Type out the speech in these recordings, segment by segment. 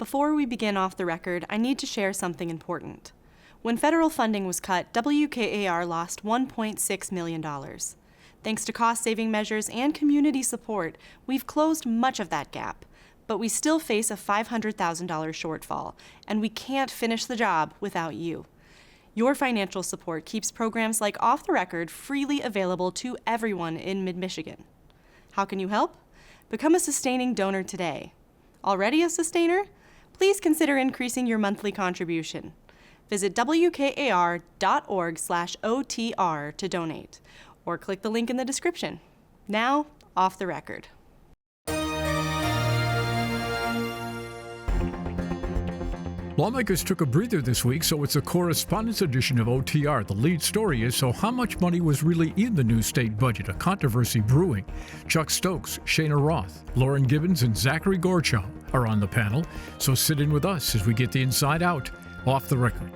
Before we begin off the record, I need to share something important. When federal funding was cut, WKAR lost $1.6 million. Thanks to cost-saving measures and community support, we've closed much of that gap. But we still face a $500,000 shortfall, and we can't finish the job without you. Your financial support keeps programs like Off the Record freely available to everyone in Mid-Michigan. How can you help? Become a sustaining donor today. Already a sustainer? Please consider increasing your monthly contribution. Visit WKAR.org/OTR to donate, or click the link in the description. Now, Off the Record. Lawmakers took a breather this week, so it's a correspondence edition of OTR. The lead story is, so how much money was really in the new state budget? A controversy brewing. Chuck Stokes, Shana Roth, Lauren Gibbons, and Zachary Gorchow are on the panel, so sit in with us as we get the inside out. Off the Record.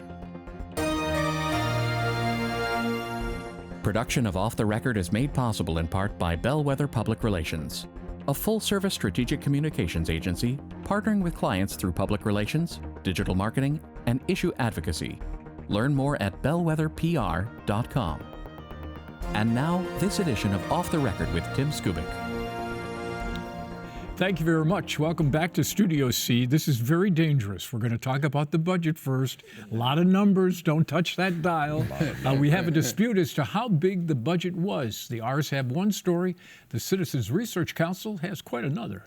Production of Off the Record is made possible in part by Bellwether Public Relations, a full-service strategic communications agency partnering with clients through public relations, digital marketing, and issue advocacy. Learn more at bellwetherpr.com. And now, this edition of Off the Record with Tim Skubic. Thank you very much. Welcome back to Studio C. This is very dangerous. We're going to talk about the budget first. A lot of numbers. Don't touch that dial. We have a dispute as to how big the budget was. The R's have one story. The Citizens Research Council has quite another.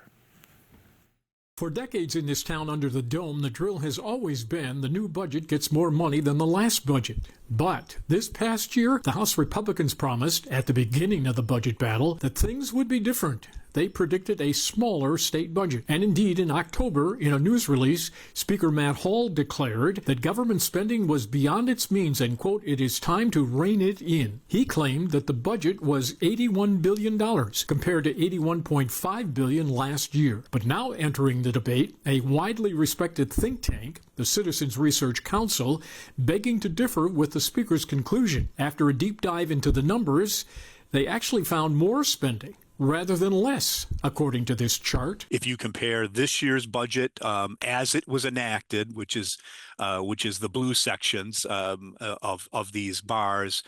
For decades in this town under the dome, the drill has always been the new budget gets more money than the last budget. But this past year, the House Republicans promised at the beginning of the budget battle that things would be different. They predicted a smaller state budget. And indeed, in October, in a news release, Speaker Matt Hall declared that government spending was beyond its means and, quote, it is time to rein it in. He claimed that the budget was $81 billion compared to $81.5 billion last year. But now entering the debate, a widely respected think tank, the Citizens Research Council, begging to differ with the Speaker's conclusion. After a deep dive into the numbers, they actually found more spending rather than less, according to this chart. If you compare this year's budget as it was enacted, which is the blue sections of these bars,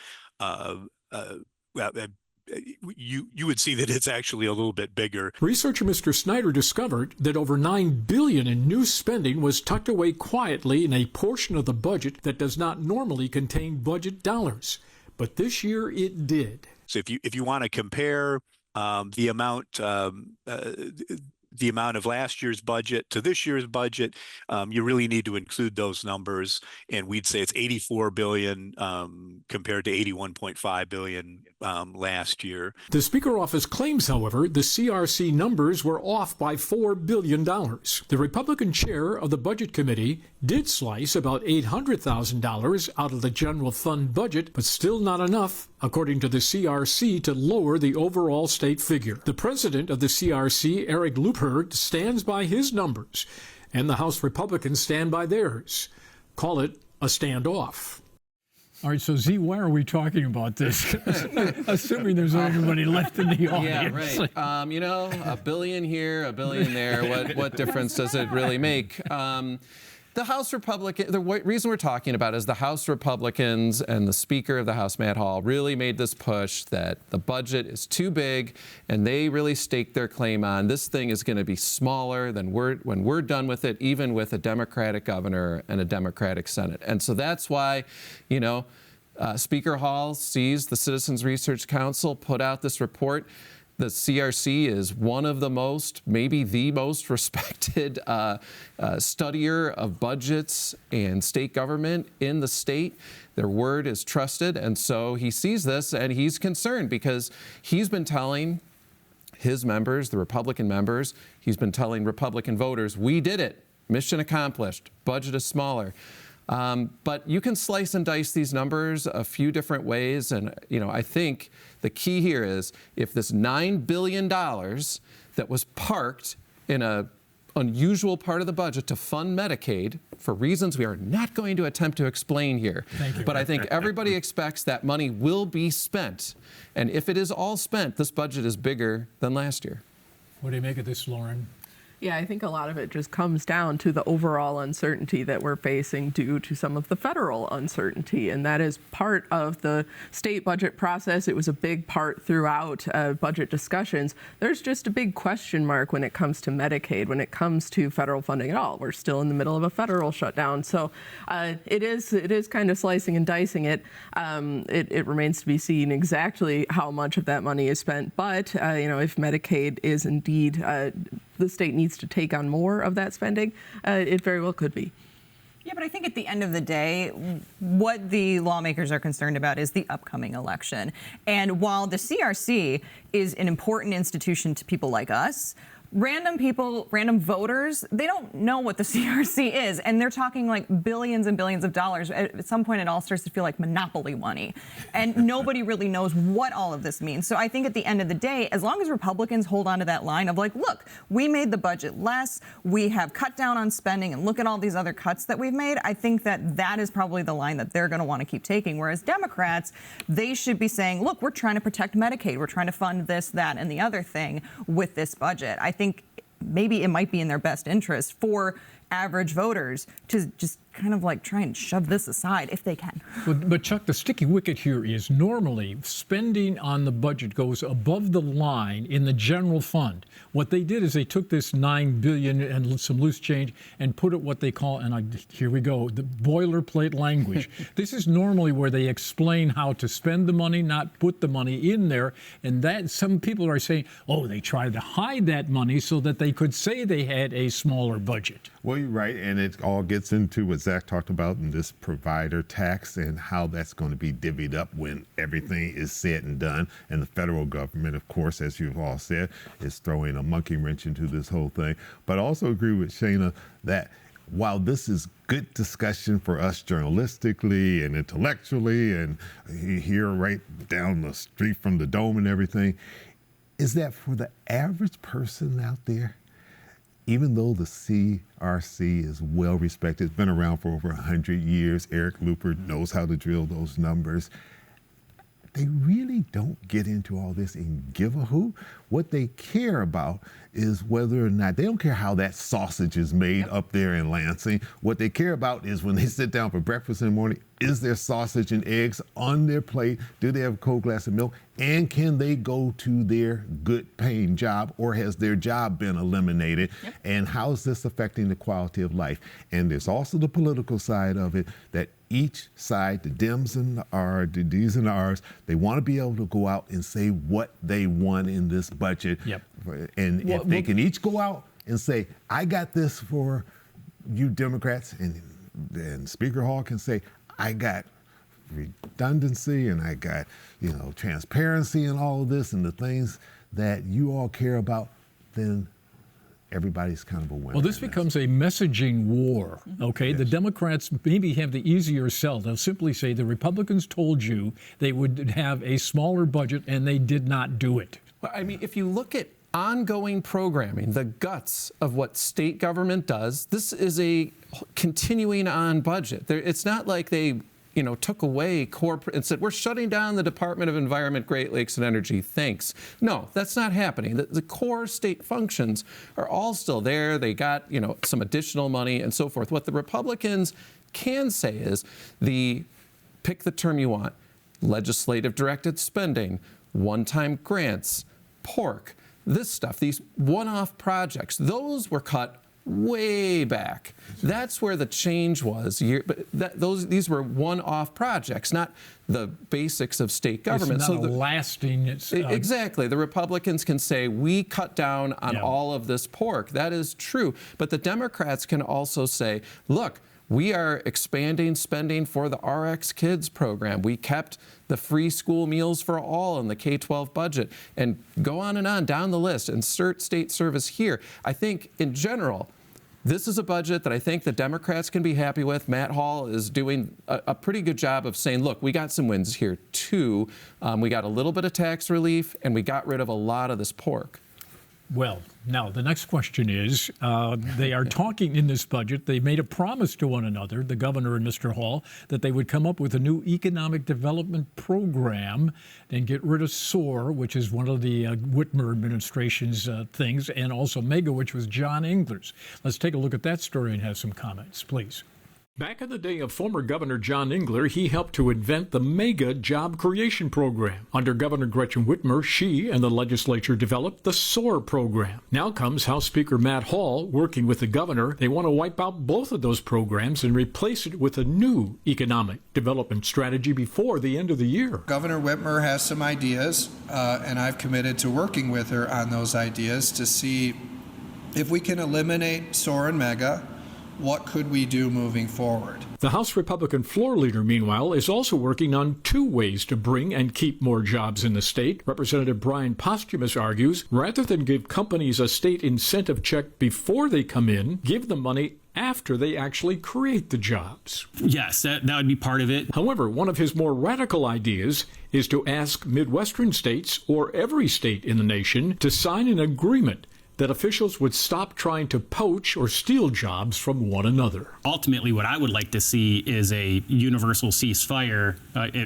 you would see that it's actually a little bit bigger. Researcher Mr. Snyder discovered that over $9 billion in new spending was tucked away quietly in a portion of the budget that does not normally contain budget dollars. But this year it did. So if you want to compare the amount of last year's budget to this year's budget, you really need to include those numbers, and we'd say it's $84 billion compared to $81.5 billion last year. The Speaker office claims, however, the CRC numbers were off by $4 billion. The Republican chair of the Budget Committee did slice about $800,000 out of the general fund budget, but still not enough, according to the CRC, to lower the overall state figure. The president of the CRC, Eric Lupert, stands by his numbers, and the House Republicans stand by theirs. Call it a standoff. All right, so Z, why are we talking about this? Assuming there's anybody left in the audience. Yeah, right. A billion here, a billion there. What difference does it really make? The House Republican, the reason we're talking about is the House Republicans and the Speaker of the House, Matt Hall, really made this push that the budget is too big, and they really staked their claim on this thing is going to be smaller than when we're done with it, even with a Democratic governor and a Democratic Senate. And so that's why, Speaker Hall sees the Citizens Research Council put out this report. The CRC is one of the most, maybe the most respected studier of budgets and state government in the state. Their word is trusted, and so he sees this and he's concerned because he's been telling his members, the Republican members, he's been telling Republican voters, we did it, mission accomplished, budget is smaller. But you can slice and dice these numbers a few different ways, and I think the key here is if this $9 billion that was parked in an unusual part of the budget to fund Medicaid for reasons we are not going to attempt to explain here. Thank you. But I think everybody expects that money will be spent. And if it is all spent, this budget is bigger than last year. What do you make of this, Lauren? Yeah, I think a lot of it just comes down to the overall uncertainty that we're facing due to some of the federal uncertainty. And that is part of the state budget process. It was a big part throughout budget discussions. There's just a big question mark when it comes to Medicaid, when it comes to federal funding at all. We're still in the middle of a federal shutdown. So it is kind of slicing and dicing it. It remains to be seen exactly how much of that money is spent. But, if Medicaid is indeed the state needs to take on more of that spending, it very well could be. Yeah, but I think at the end of the day, what the lawmakers are concerned about is the upcoming election. And while the CRC is an important institution to people like us, random people, random voters, they don't know what the CRC is. And they're talking like billions and billions of dollars. At some point, it all starts to feel like monopoly money. And nobody really knows what all of this means. So I think at the end of the day, as long as Republicans hold on to that line of like, look, we made the budget less, we have cut down on spending, and look at all these other cuts that we've made, I think that that is probably the line that they're going to want to keep taking. Whereas Democrats, they should be saying, look, we're trying to protect Medicaid. We're trying to fund this, that, and the other thing with this budget. I think maybe it might be in their best interest for average voters to just kind of like try and shove this aside if they can. But Chuck, the sticky wicket here is normally spending on the budget goes above the line in the general fund. What they did is they took this $9 billion and some loose change and put it what they call, here we go, the boilerplate language. This is normally where they explain how to spend the money, not put the money in there. And that some people are saying, oh, they tried to hide that money so that they could say they had a smaller budget. Well, you're right, and it all gets into what Zach talked about in this provider tax and how that's going to be divvied up when everything is said and done. And the federal government, of course, as you've all said, is throwing a monkey wrench into this whole thing. But I also agree with Shana that while this is good discussion for us journalistically and intellectually, and here right down the street from the Dome and everything, is that for the average person out there, even though the CRC is well respected, it's been around for over 100 years, Eric Looper knows how to drill those numbers, they really don't get into all this and give a hoot. What they care about is whether or not, they don't care how that sausage is made up there in Lansing. What they care about is when they sit down for breakfast in the morning, is there sausage and eggs on their plate? Do they have a cold glass of milk? And can they go to their good paying job, or has their job been eliminated? Yep. And how is this affecting the quality of life? And there's also the political side of it, that each side, the Dems and the Ds and the Rs, they want to be able to go out and say what they want in this budget. Yep. And if they can each go out and say, I got this for you Democrats, and then Speaker Hall can say, I got redundancy and I got, transparency and all of this and the things that you all care about, then everybody's kind of a winner. Well, this becomes a messaging war, okay? Yes. The Democrats maybe have the easier sell. They'll simply say the Republicans told you they would have a smaller budget and they did not do it. Well, I mean, if you look at ongoing programming, the guts of what state government does, this is a continuing on budget. It's not like they took away corporate and said, we're shutting down the Department of Environment, Great Lakes and Energy, thanks. No, that's not happening. The core state functions are all still there. They got, some additional money and so forth. What the Republicans can say is pick the term you want, legislative directed spending, one-time grants, pork, this stuff, these one-off projects, those were cut way back. That's where the change was. These were one-off projects, not the basics of state government. It's not lasting. Exactly. The Republicans can say, we cut down on all of this pork. That is true. But the Democrats can also say, look, we are expanding spending for the RX Kids program. We kept the free school meals for all in the K-12 budget, and go on and on down the list. Insert state service here. I think in general, this is a budget that I think the Democrats can be happy with. Matt Hall is doing a pretty good job of saying, look, we got some wins here too. We got a little bit of tax relief, and we got rid of a lot of this pork. Well, now the next question is, they are talking in this budget, they made a promise to one another, the governor and Mr. Hall, that they would come up with a new economic development program and get rid of SOAR, which is one of the Whitmer administration's things, and also MEGA, which was John Engler's. Let's take a look at that story and have some comments, please. Back in the day of former Governor John Engler, he helped to invent the MEGA Job Creation Program. Under Governor Gretchen Whitmer, she and the legislature developed the SOAR program. Now comes House Speaker Matt Hall working with the governor. They want to wipe out both of those programs and replace it with a new economic development strategy before the end of the year. Governor Whitmer has some ideas, and I've committed to working with her on those ideas to see if we can eliminate SOAR and MEGA. What could we do moving forward? The House Republican floor leader, meanwhile, is also working on two ways to bring and keep more jobs in the state. Representative Brian Posthumus argues, rather than give companies a state incentive check before they come in, give them money after they actually create the jobs. Yes, that would be part of it. However, one of his more radical ideas is to ask Midwestern states, or every state in the nation, to sign an agreement that officials would stop trying to poach or steal jobs from one another. Ultimately, what I would like to see is a universal ceasefire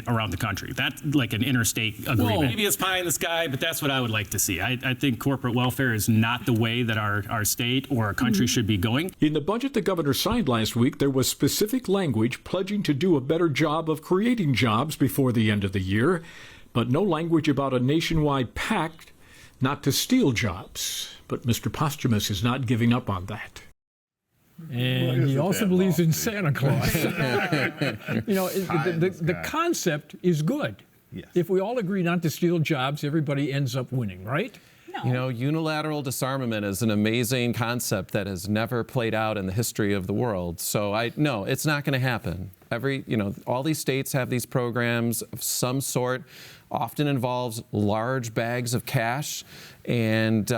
around the country. That's like an interstate agreement. Whoa. Maybe it's pie in the sky, but that's what I would like to see. I think corporate welfare is not the way that our state or our country should be going. In the budget the governor signed last week, there was specific language pledging to do a better job of creating jobs before the end of the year, but no language about a nationwide pact not to steal jobs. But Mr. Posthumus is not giving up on that. And he also believes in Santa Claus. You know, the concept is good. Yes. If we all agree not to steal jobs, everybody ends up winning, right? No. You know, unilateral disarmament is an amazing concept that has never played out in the history of the world. So no, it's not going to happen. All these states have these programs of some sort, often involves large bags of cash, and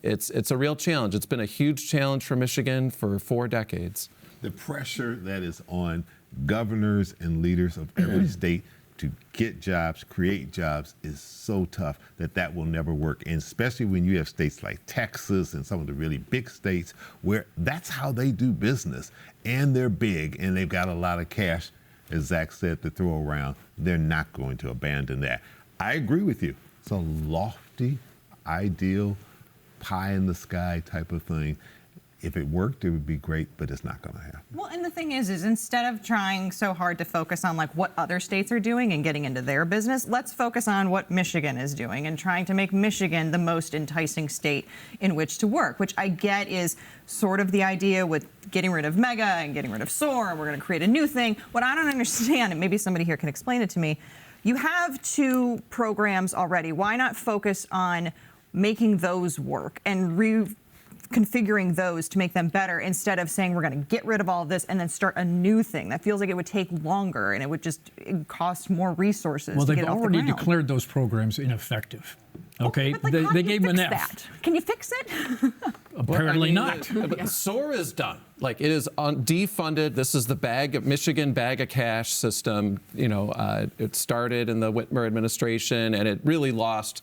it's a real challenge. It's been a huge challenge for Michigan for 4 decades. The pressure that is on governors and leaders of every state to get jobs, create jobs, is so tough that will never work. And especially when you have states like Texas and some of the really big states where that's how they do business. And they're big and they've got a lot of cash, as Zach said, to throw around. They're not going to abandon that. I agree with you. It's a lofty, ideal, pie in the sky type of thing. If it worked, it would be great, but it's not going to happen. Well, and the thing is instead of trying so hard to focus on like what other states are doing and getting into their business, let's focus on what Michigan is doing and trying to make Michigan the most enticing state in which to work, which I get is sort of the idea with getting rid of MEGA and getting rid of SOAR, and we're going to create a new thing. What I don't understand, and maybe somebody here can explain it to me, you have 2 programs already. Why not focus on making those work and reconfiguring those to make them better instead of saying we're going to get rid of all of this and then start a new thing? That feels like it would take longer and it would just cost more resources. Well, to they've get off the already ground. declared those programs ineffective. Okay, But like, they gave them an F. That? Can you fix it? Apparently not. But SOAR is done. Like, it is defunded. This is the Michigan bag of cash system. It started in the Whitmer administration, and it really lost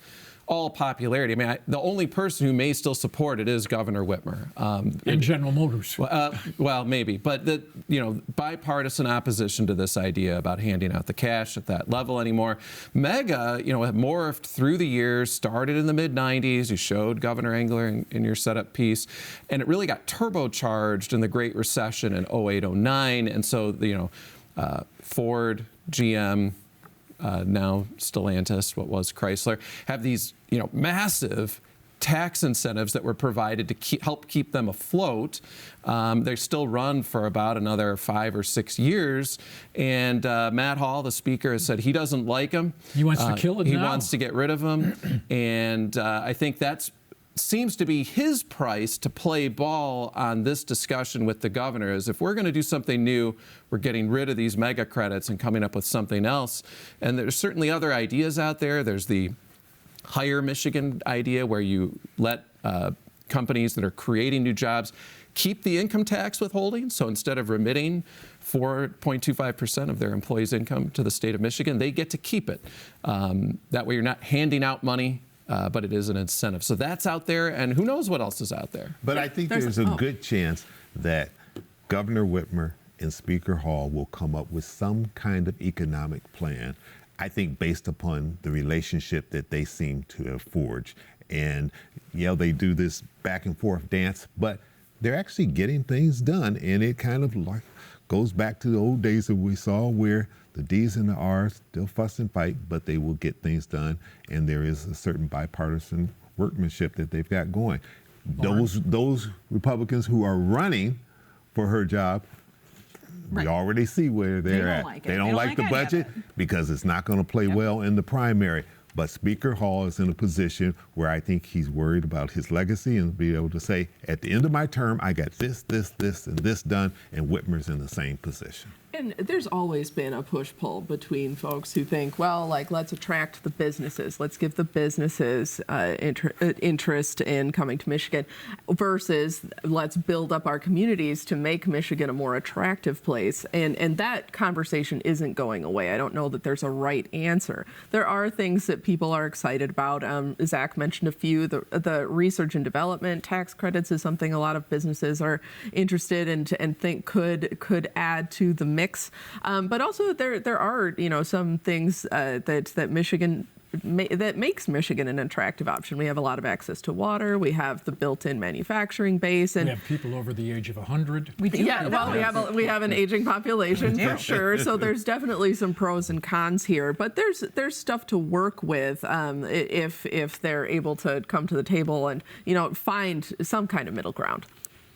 all popularity. I mean, the only person who may still support it is Governor Whitmer. And General Motors. Well, maybe. But bipartisan opposition to this idea about handing out the cash at that level anymore. MEGA, morphed through the years, started in the mid-'90s. You showed Governor Engler in your setup piece. And it really got turbocharged in the Great Recession in 08-09. And so, Ford, GM, now Stellantis, what was Chrysler, have these, massive tax incentives that were provided to help keep them afloat. They still run for about another 5 or 6 years. And Matt Hall, the speaker, has said he doesn't like them. He wants to kill it now. He wants to get rid of them. And I think that's seems to be his price to play ball on this discussion with the governor is if we're going to do something new, we're getting rid of these mega credits and coming up with something else. And there's certainly other ideas out there. There's the Hire Michigan idea where you let companies that are creating new jobs keep the income tax withholding. So instead of remitting 4.25% of their employees' income to the state of Michigan, they get to keep it. That way you're not handing out money but it is an incentive. So that's out there, and who knows what else is out there. But I think there's a good chance that Governor Whitmer and Speaker Hall will come up with some kind of economic plan, I think based upon the relationship that they seem to have forged. And, they do this back and forth dance, but they're actually getting things done. And it kind of like goes back to the old days that we saw where the D's and the R's still fuss and fight, but they will get things done. And there is a certain bipartisan workmanship that they've got going. Those Republicans who are running for her job, we already see where they're at. Like they don't like the budget because it's not going to play well in the primary. But Speaker Hall is in a position where I think he's worried about his legacy and be able to say, at the end of my term, I got this, and this done, and Whitmer's in the same position. And there's always been a push-pull between folks who think, well, like, let's attract the businesses. Let's give the businesses interest in coming to Michigan versus let's build up our communities to make Michigan a more attractive place. And that conversation isn't going away. I don't know that there's a right answer. There are things that people are excited about. Zach mentioned a few. The research and development tax credits is something a lot of businesses are interested in and think could add to the mix. But also there are some things that Michigan that makes Michigan an attractive option. We have a lot of access to water. We have the built-in manufacturing base, and we have people over the age of 100. We do. Yeah, well, we have an aging population for sure. So there's definitely some pros and cons here, but there's stuff to work with if they're able to come to the table and find some kind of middle ground.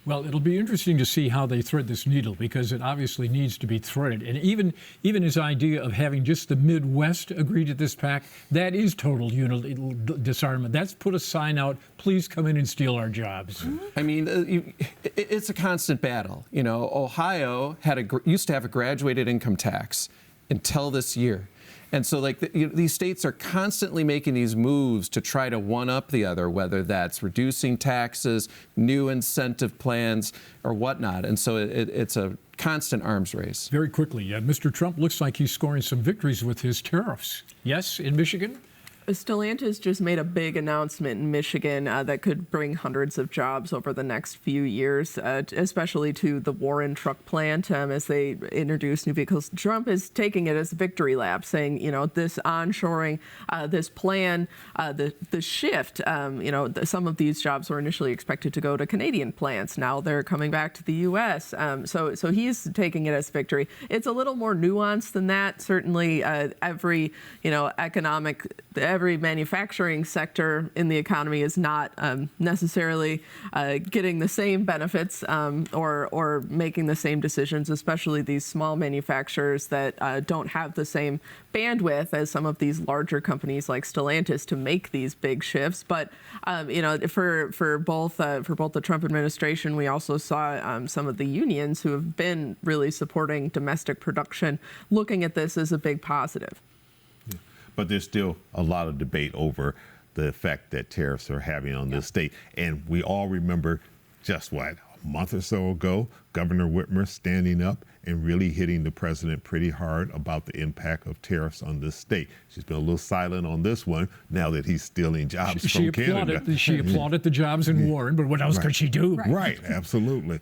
Well, it'll be interesting to see how they thread this needle because it obviously needs to be threaded. And even his idea of having just the Midwest agree to this pact, that is total disarmament. That's put a sign out, please come in and steal our jobs. I mean, it's a constant battle. Ohio used to have a graduated income tax until this year. And so these states are constantly making these moves to try to one-up the other, whether that's reducing taxes, new incentive plans, or whatnot. And so it's a constant arms race. Very quickly, Mr. Trump looks like he's scoring some victories with his tariffs. Yes, in Michigan? Stellantis just made a big announcement in Michigan that could bring hundreds of jobs over the next few years, especially to the Warren truck plant as they introduce new vehicles. Trump is taking it as a victory lap, saying, this onshoring, this plan, the shift, some of these jobs were initially expected to go to Canadian plants. Now they're coming back to the U.S. So he's taking it as victory. It's a little more nuanced than that. Certainly every manufacturing sector in the economy is not necessarily getting the same benefits or making the same decisions, especially these small manufacturers that don't have the same bandwidth as some of these larger companies like Stellantis to make these big shifts. But for both the Trump administration, we also saw some of the unions who have been really supporting domestic production, looking at this as a big positive. But there's still a lot of debate over the effect that tariffs are having on this state. And we all remember just a month or so ago, Governor Whitmer standing up and really hitting the president pretty hard about the impact of tariffs on this state. She's been a little silent on this one now that he's stealing jobs from Canada. She applauded the jobs in Warren, but what else could she do? Right, absolutely.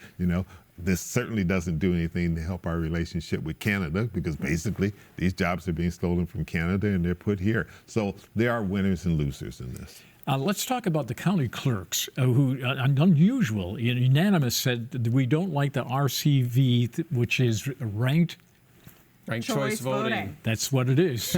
This certainly doesn't do anything to help our relationship with Canada because basically these jobs are being stolen from Canada and they're put here. So there are winners and losers in this. Let's talk about the county clerks who, unusual, unanimous, said that we don't like the RCV, which is ranked choice voting. That's what it is.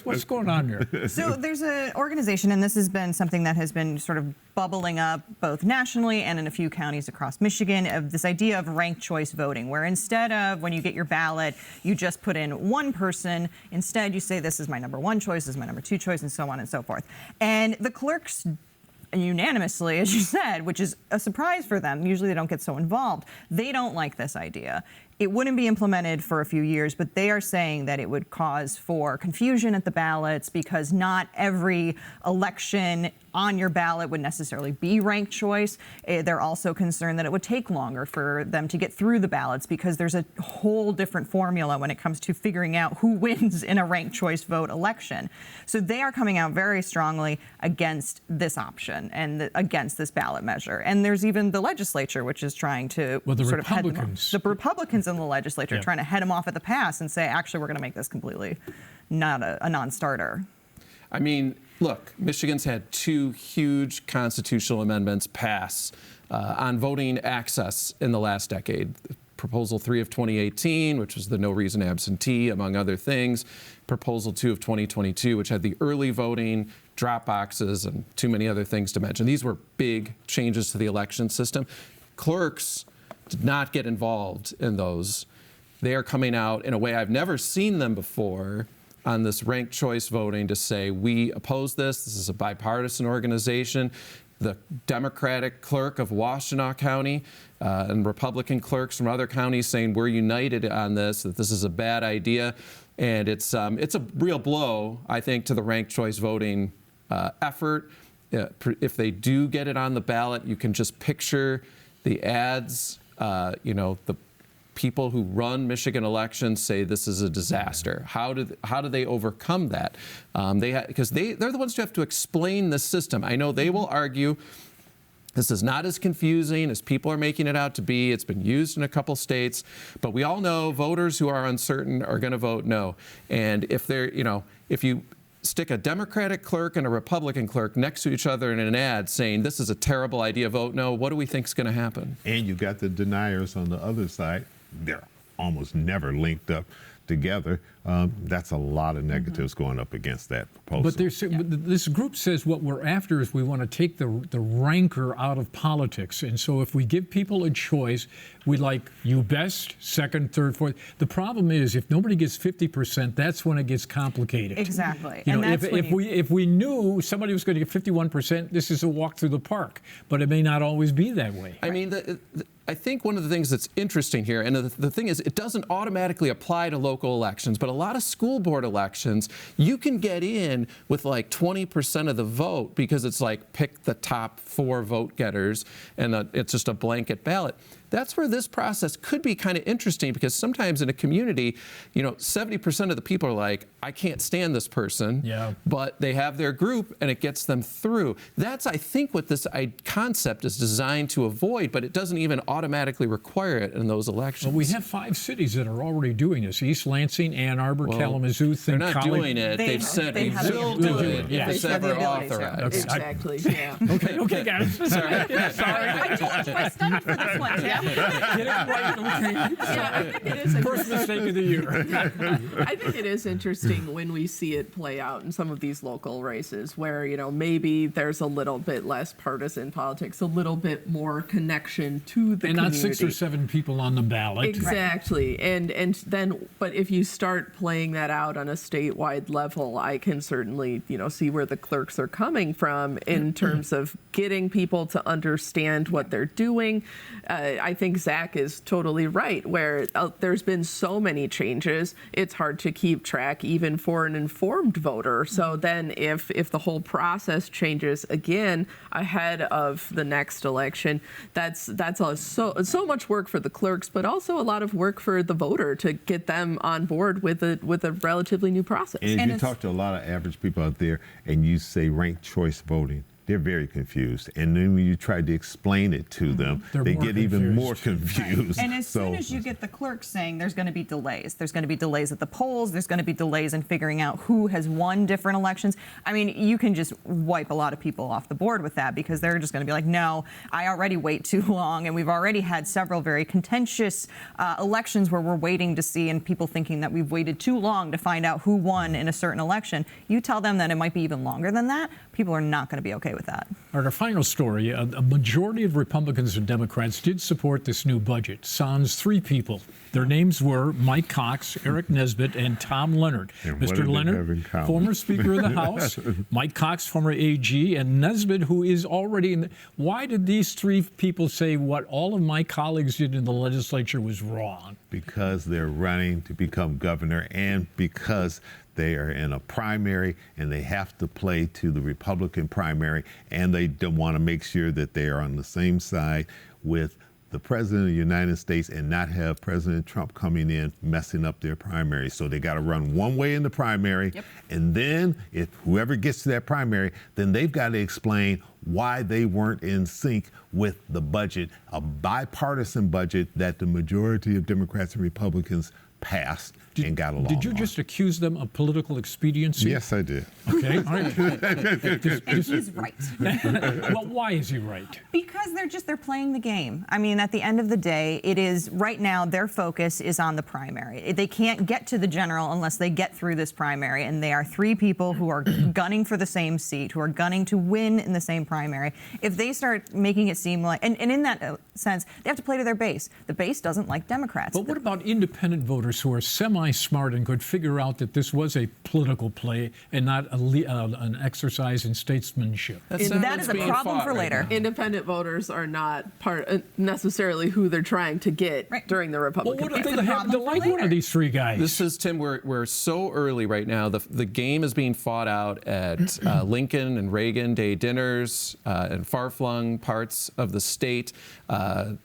What's going on here? So there's an organization, and this has been something that has been sort of bubbling up both nationally and in a few counties across Michigan, of this idea of ranked choice voting, where instead of when you get your ballot, you just put in one person, instead you say this is my number one choice, this is my number two choice, and so on and so forth. And the clerks unanimously, as you said, which is a surprise for them. Usually they don't get so involved. They don't like this idea. it wouldn't be implemented for a few years, but they are saying that it would cause for confusion at the ballots because not every election on your ballot would necessarily be ranked choice. They're also concerned that it would take longer for them to get through the ballots because there's a whole different formula when it comes to figuring out who wins in a ranked choice vote election. So they are coming out very strongly against this option and against this ballot measure. And there's even the legislature, which is trying to sort of head them off. The Republicans in the legislature trying to head them off at the pass and say, actually, we're going to make this completely not a non-starter. I mean, look, Michigan's had 2 huge constitutional amendments pass on voting access in the last decade. Proposal 3 of 2018, which was the no reason absentee, among other things. Proposal 2 of 2022, which had the early voting, drop boxes, and too many other things to mention. These were big changes to the election system. Clerks did not get involved in those. They are coming out in a way I've never seen them before on this ranked choice voting to say, we oppose this. This is a bipartisan organization. The Democratic clerk of Washtenaw County and Republican clerks from other counties saying we're united on this, that this is a bad idea. And it's a real blow, I think, to the ranked choice voting effort. If they do get it on the ballot, you can just picture the ads, the people who run Michigan elections say this is a disaster. How do they overcome that? Because they're the ones who have to explain the system. I know they will argue this is not as confusing as people are making it out to be. It's been used in a couple states, but we all know voters who are uncertain are going to vote no. And if you stick a Democratic clerk and a Republican clerk next to each other in an ad saying this is a terrible idea, vote no, what do we think is going to happen? And you got the deniers on the other side. They're almost never linked up together. That's a lot of negatives going up against that proposal. But this group says what we're after is we want to take the rancor out of politics. And so if we give people a choice, we like you best, second, third, fourth. The problem is if nobody gets 50%, that's when it gets complicated. Exactly. If we knew somebody was going to get 51%, this is a walk through the park. But it may not always be that way. I mean, I think one of the things that's interesting here, and the thing is, it doesn't automatically apply to local elections, but a lot of school board elections, you can get in with like 20% of the vote because it's like pick the top 4 vote getters, and it's just a blanket ballot. That's where this process could be kind of interesting because sometimes in a community, 70% of the people are like, I can't stand this person, but they have their group and it gets them through. That's, I think, what this concept is designed to avoid, but it doesn't even automatically require it in those elections. Well, we have 5 cities that are already doing this: East Lansing, Ann Arbor, Kalamazoo, They're not doing it. They've said we will do it if it's ever authorized. Exactly, yeah. Okay, guys. Sorry. I told you I studied for this one, Jeff. Get it right, okay. Yeah, I think it is First mistake of the year. I think it is interesting when we see it play out in some of these local races where, maybe there's a little bit less partisan politics, a little bit more connection to the community. And not 6 or 7 people on the ballot. Exactly. And then, but if you start playing that out on a statewide level, I can certainly, see where the clerks are coming from in terms of getting people to understand what they're doing. I think Zach is totally right, where there's been so many changes, it's hard to keep track even for an informed voter. So then if the whole process changes again ahead of the next election, that's so much work for the clerks, but also a lot of work for the voter to get them on board with a relatively new process. And if you talk to a lot of average people out there and you say ranked choice voting, they're very confused. And then when you try to explain it to them, they get even more confused. And as soon as you get the clerks saying there's going to be delays, there's going to be delays at the polls, there's going to be delays in figuring out who has won different elections. I mean, you can just wipe a lot of people off the board with that because they're just going to be like, no, I already wait too long. And we've already had several very contentious elections where we're waiting to see and people thinking that we've waited too long to find out who won in a certain election. You tell them that it might be even longer than that, people are not going to be okay with that. All right, our final story. A majority of Republicans and Democrats did support this new budget. Sans three people. Their names were Mike Cox, Eric Nesbitt, and Tom Leonard. And what Mr. do they Leonard, have in common? former Speaker of the House, Mike Cox, former AG, and Nesbitt, who is already in the... Why did these three people say what all of my colleagues did in the legislature was wrong? Because they're running to become governor and because they are in a primary and they have to play to the Republican primary, and they don't want to make sure that they are on the same side with the President of the United States and not have President Trump coming in messing up their primary. So they got to run one way in the primary. Yep. And then if whoever gets to that primary, then they've got to explain why they weren't in sync with the budget, a bipartisan budget that the majority of Democrats and Republicans passed and got along. Did you just accuse them of political expediency? Yes, I did. Okay. All right. He's right. Well, why is he right? Because they're playing the game. I mean, at the end of the day, it is right now their focus is on the primary. They can't get to the general unless they get through this primary, and they are three people who are gunning for the same seat, who are gunning to win in the same primary. If they start making it seem like, and in that sense, they have to play to their base. The base doesn't like Democrats. But what about independent voters who are semi-smart and could figure out that this was a political play and not an exercise in statesmanship? That is a problem for later. Independent voters are not necessarily who they're trying to get during the Republican. Well, what if they happen to like one of these three guys? This is, Tim, we're so early right now. The game is being fought out at Lincoln and Reagan Day dinners and far-flung parts of the state,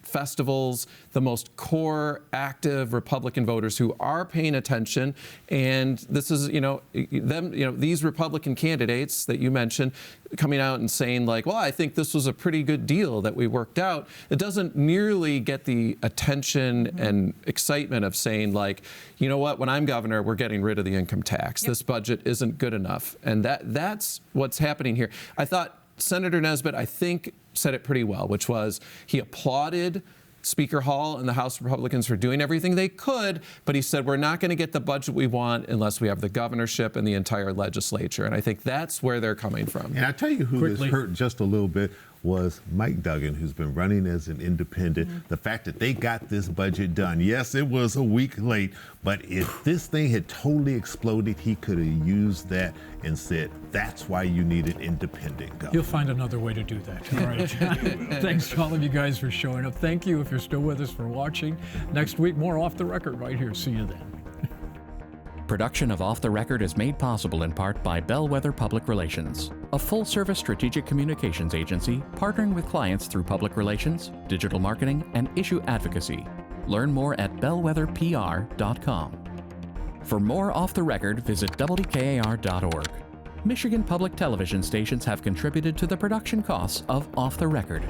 festivals, the most core, active Republican voters who are paying attention. And this is, these Republican candidates that you mentioned coming out and saying like, well, I think this was a pretty good deal that we worked out. It doesn't nearly get the attention and excitement of saying like, you know what, when I'm governor, we're getting rid of the income tax. Yep. This budget isn't good enough. And that's what's happening here. I thought Senator Nesbitt, I think, said it pretty well, which was he applauded Speaker Hall and the House Republicans for doing everything they could, but he said we're not going to get the budget we want unless we have the governorship and the entire legislature. And I think that's where they're coming from. And I tell you who this hurt just a little bit was Mike Duggan, who's been running as an independent. Mm-hmm. The fact that they got this budget done, yes, it was a week late, but if this thing had totally exploded, he could have used that and said, that's why you need an independent government. He'll find another way to do that. All right. Thanks to all of you guys for showing up. Thank you if you're still with us for watching. Next week, more Off the Record right here. See you then. Production of Off the Record is made possible in part by Bellwether Public Relations, a full-service strategic communications agency partnering with clients through public relations, digital marketing, and issue advocacy. Learn more at bellwetherpr.com. For more Off the Record, visit WKAR.org. Michigan Public Television stations have contributed to the production costs of Off the Record.